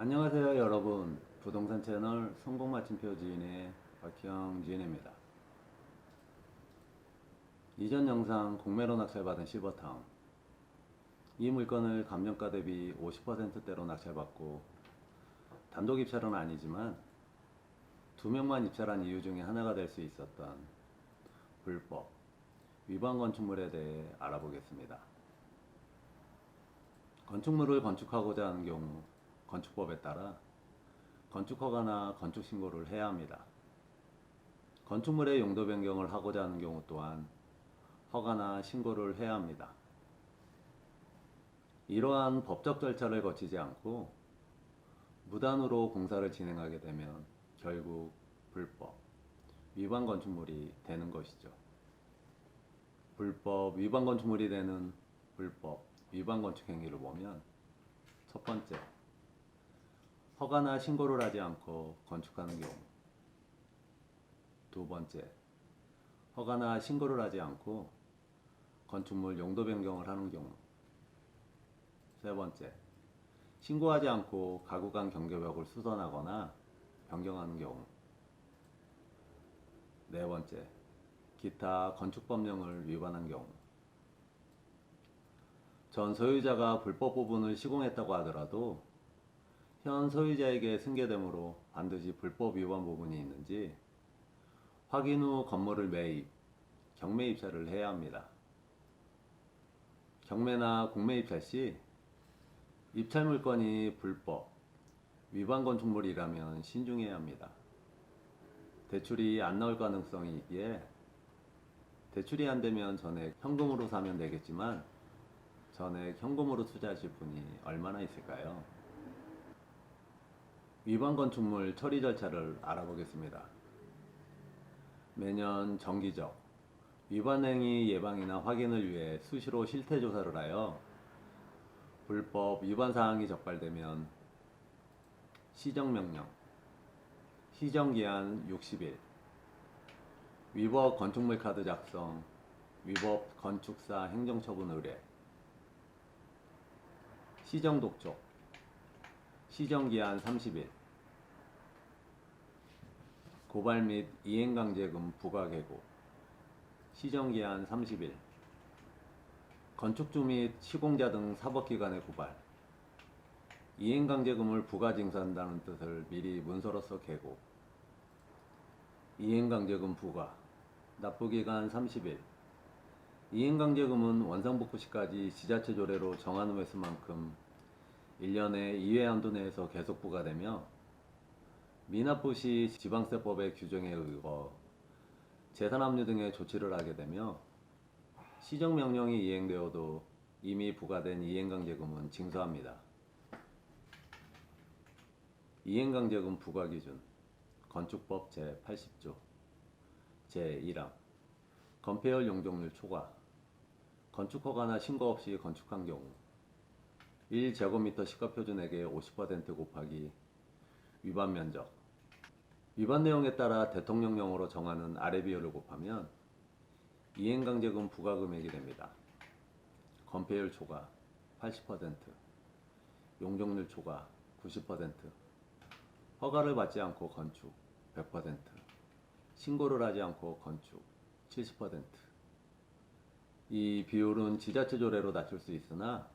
안녕하세요 여러분. 부동산 채널 성공마침표 지인의 박형 지인입니다. 이전 영상 공매로 낙찰받은 실버타운, 이 물건을 감정가 대비 50%대로 낙찰받고 단독 입찰은 아니지만 2명만 입찰한 이유 중에 하나가 될 수 있었던 불법 위반 건축물에 대해 알아보겠습니다. 건축물을 건축하고자 하는 경우 건축법에 따라 건축허가나 건축신고를 해야 합니다. 건축물의 용도 변경을 하고자 하는 경우 또한 허가나 신고를 해야 합니다. 이러한 법적 절차를 거치지 않고 무단으로 공사를 진행하게 되면 결국 불법 위반 건축물이 되는 것이죠. 불법 위반 건축물이 되는 불법 위반 건축 행위를 보면, 첫 번째, 허가나 신고를 하지 않고 건축하는 경우. 두 번째, 허가나 신고를 하지 않고 건축물 용도 변경을 하는 경우. 세 번째, 신고하지 않고 가구 간 경계벽을 수선하거나 변경하는 경우. 네 번째, 기타 건축법령을 위반한 경우. 전 소유자가 불법 부분을 시공했다고 하더라도 현 소유자에게 승계되므로 반드시 불법 위반 부분이 있는지 확인 후 건물을 매입, 경매 입찰을 해야 합니다. 경매나 공매 입찰 시 입찰 물건이 불법, 위반 건축물이라면 신중해야 합니다. 대출이 안 나올 가능성이 있기에 대출이 안 되면 전액 현금으로 사면 되겠지만 전액 현금으로 투자하실 분이 얼마나 있을까요? 위반 건축물 처리 절차를 알아보겠습니다. 매년 정기적 위반 행위 예방이나 확인을 위해 수시로 실태 조사를 하여 불법 위반 사항이 적발되면 시정명령, 시정기한 60일, 위법 건축물 카드 작성, 위법 건축사 행정처분 의뢰, 시정 독촉, 시정기한 30일, 고발 및 이행강제금 부과 계고, 시정기한 30일, 건축주 및 시공자 등 사법기관의 고발, 이행강제금을 부과징수한다는 뜻을 미리 문서로서 계고, 이행강제금 부과, 납부기간 30일, 이행강제금은 원상복구 시까지 지자체 조례로 정한 횟수만큼 1년에 2회 한도 내에서 계속 부과되며, 미납부 시 지방세법의 규정에 의거 재산압류 등의 조치를 하게 되며, 시정명령이 이행되어도 이미 부과된 이행강제금은 징수합니다. 이행강제금 부과기준 건축법 제80조 제1항 건폐율 용적률 초과, 건축허가나 신고 없이 건축한 경우 1제곱미터 시가표준액의 50% 곱하기 위반 면적, 위반 내용에 따라 대통령령으로 정하는 아래 비율을 곱하면 이행강제금 부과 금액이 됩니다. 건폐율 초과 80%, 용적률 초과 90%, 허가를 받지 않고 건축 100%, 신고를 하지 않고 건축 70%. 이 비율은 지자체 조례로 낮출 수 있으나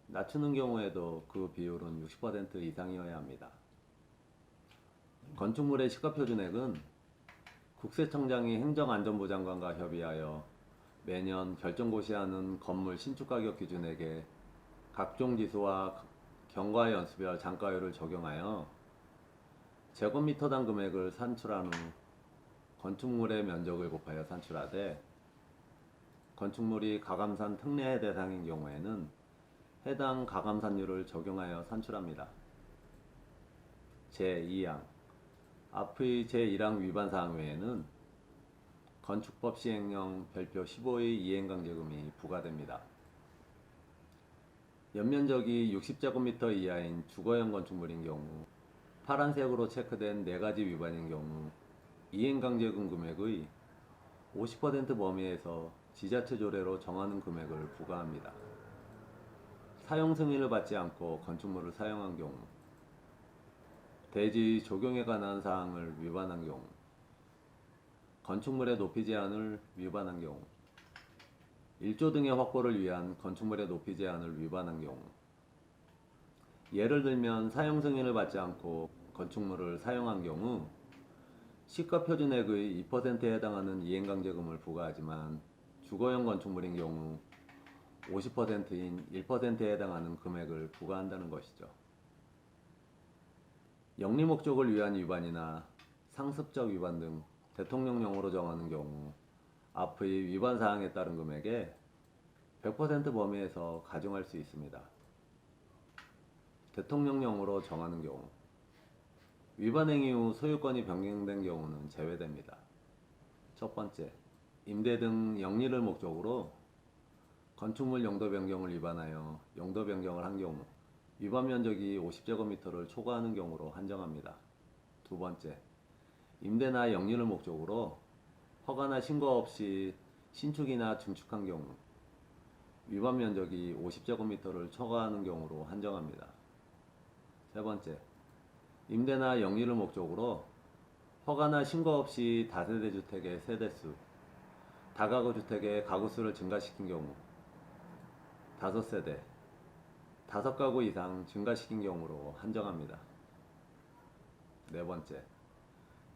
낮추는 경우에도 그 비율은 60% 이상이어야 합니다. 건축물의 시가표준액은 국세청장이 행정안전부 장관과 협의하여 매년 결정고시하는 건물 신축가격 기준액에 각종 지수와 경과 연수별 단가율을 적용하여 제곱미터당 금액을 산출한 후 건축물의 면적을 곱하여 산출하되, 건축물이 가감산 특례 대상인 경우에는 해당 가감산율을 적용하여 산출합니다. 제2항 앞의 제1항 위반 사항 외에는 건축법 시행령 별표 15의 이행강제금이 부과됩니다. 연면적이 60제곱미터 이하인 주거용 건축물인 경우, 파란색으로 체크된 4가지 위반인 경우 이행강제금 금액의 50% 범위에서 지자체 조례로 정하는 금액을 부과합니다. 사용 승인을 받지 않고 건축물을 사용한 경우, 대지 조경에 관한 사항을 위반한 경우, 건축물의 높이 제한을 위반한 경우, 일조 등의 확보를 위한 건축물의 높이 제한을 위반한 경우, 예를 들면 사용 승인을 받지 않고 건축물을 사용한 경우 시가 표준액의 2%에 해당하는 이행강제금을 부과하지만 주거용 건축물인 경우 50%인 1%에 해당하는 금액을 부과한다는 것이죠. 영리 목적을 위한 위반이나 상습적 위반 등 대통령령으로 정하는 경우 앞의 위반 사항에 따른 금액에 100% 범위에서 가중할 수 있습니다. 대통령령으로 정하는 경우 위반 행위 후 소유권이 변경된 경우는 제외됩니다. 첫 번째, 임대 등 영리를 목적으로 건축물 용도 변경을 위반하여 용도 변경을 한 경우 위반 면적이 50제곱미터를 초과하는 경우로 한정합니다. 두 번째, 임대나 영리를 목적으로 허가나 신고 없이 신축이나 증축한 경우 위반 면적이 50제곱미터를 초과하는 경우로 한정합니다. 세 번째, 임대나 영리를 목적으로 허가나 신고 없이 다세대 주택의 세대수, 다가구 주택의 가구수를 증가시킨 경우 5세대, 5가구 이상 증가시킨 경우로 한정합니다. 네 번째,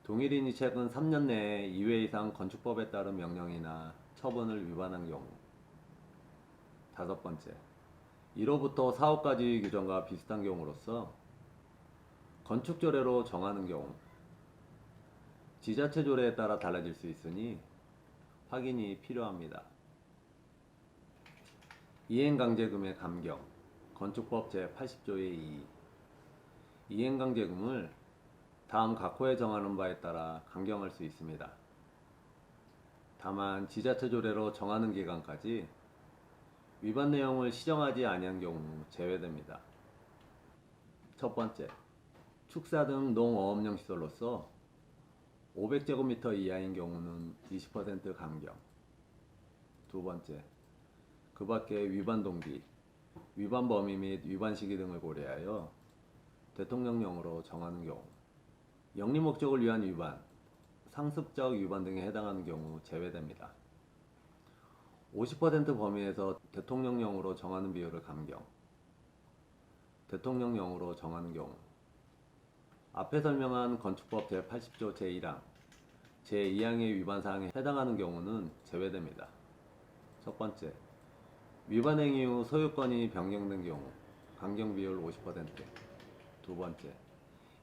동일인이 최근 3년 내에 2회 이상 건축법에 따른 명령이나 처분을 위반한 경우. 다섯 번째, 1호부터 4호까지 규정과 비슷한 경우로서 건축조례로 정하는 경우. 지자체 조례에 따라 달라질 수 있으니 확인이 필요합니다. 이행강제금의 감경. 건축법 제80조의 2. 이행강제금을 다음 각 호에 정하는 바에 따라 감경할 수 있습니다. 다만 지자체 조례로 정하는 기간까지 위반 내용을 시정하지 아니한 경우 제외됩니다. 첫 번째, 축사 등 농어업용 시설로서 500제곱미터 이하인 경우는 20% 감경. 두 번째, 그 밖에 위반 동기, 위반 범위 및 위반 시기 등을 고려하여 대통령령으로 정하는 경우, 영리 목적을 위한 위반, 상습적 위반 등에 해당하는 경우 제외됩니다. 50% 범위에서 대통령령으로 정하는 비율을 감경. 대통령령으로 정하는 경우 앞에 설명한 건축법 제80조 제1항, 제2항의 위반 사항에 해당하는 경우는 제외됩니다. 첫 번째, 위반 행위 후 소유권이 변경된 경우 감경 비율 50%. 두 번째,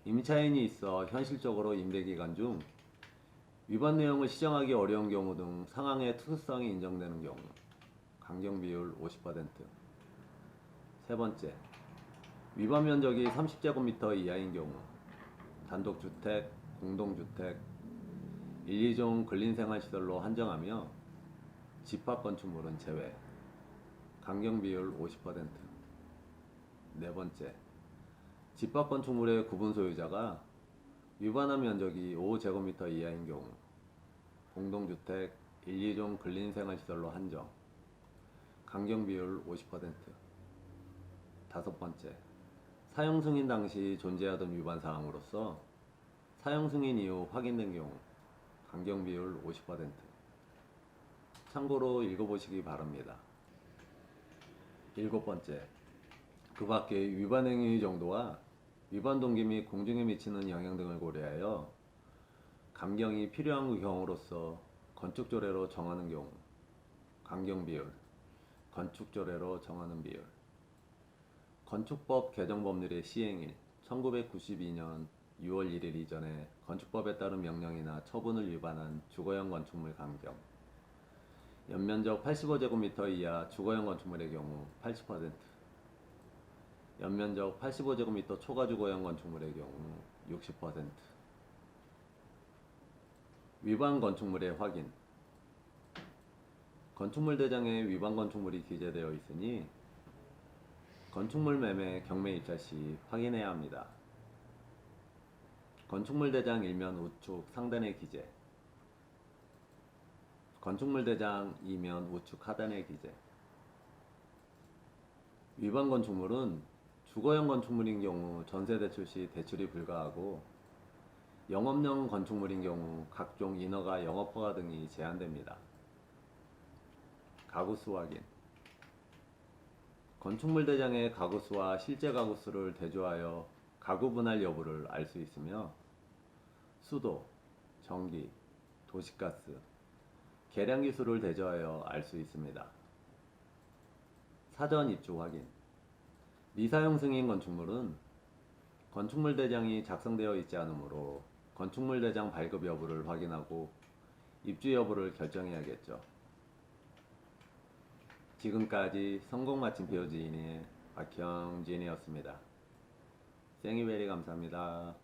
임차인이 있어 현실적으로 임대기간 중 위반 내용을 시정하기 어려운 경우 등 상황의 특수성이 인정되는 경우 감경 비율 50%. 세 번째, 위반 면적이 30제곱미터 이하인 경우 단독주택, 공동주택, 1, 2종 근린생활시설로 한정하며 집합건축물은 제외, 감경 비율 50%. 네 번째, 집합건축물의 구분 소유자가 위반한 면적이 5제곱미터 이하인 경우 공동주택, 1, 2종 근린생활시설로 한정, 감경 비율 50%. 다섯 번째, 사용 승인 당시 존재하던 위반 사항으로서 사용 승인 이후 확인된 경우 감경 비율 50%. 참고로 읽어보시기 바랍니다. 일곱 번째, 그 밖에 위반 행위의 정도와 위반 동기 및 공중에 미치는 영향 등을 고려하여 감경이 필요한 경우로서 건축조례로 정하는 경우 감경 비율, 건축조례로 정하는 비율. 건축법 개정 법률의 시행일 1992년 6월 1일 이전에 건축법에 따른 명령이나 처분을 위반한 주거용 건축물 감경. 연면적 85제곱미터 이하 주거용 건축물의 경우 80%, 연면적 85제곱미터 초과 주거용 건축물의 경우 60%. 위반 건축물의 확인. 건축물 대장에 위반 건축물이 기재되어 있으니 건축물 매매 경매 입찰 시 확인해야 합니다. 건축물 대장 일면 우측 상단의 기재, 건축물 대장 이면 우측 하단의 기재. 위반 건축물은 주거용 건축물인 경우 전세 대출 시 대출이 불가하고 영업용 건축물인 경우 각종 인허가, 영업허가 등이 제한됩니다. 가구수 확인. 건축물 대장의 가구수와 실제 가구수를 대조하여 가구 분할 여부를 알 수 있으며 수도, 전기, 도시가스, 계량기수를 대조하여 알 수 있습니다. 사전 입주 확인. 미사용 승인 건축물은 건축물 대장이 작성되어 있지 않으므로 건축물 대장 발급 여부를 확인하고 입주 여부를 결정해야겠죠. 지금까지 성공 마친 비오지인의 박형진이었습니다. 생이베리 감사합니다.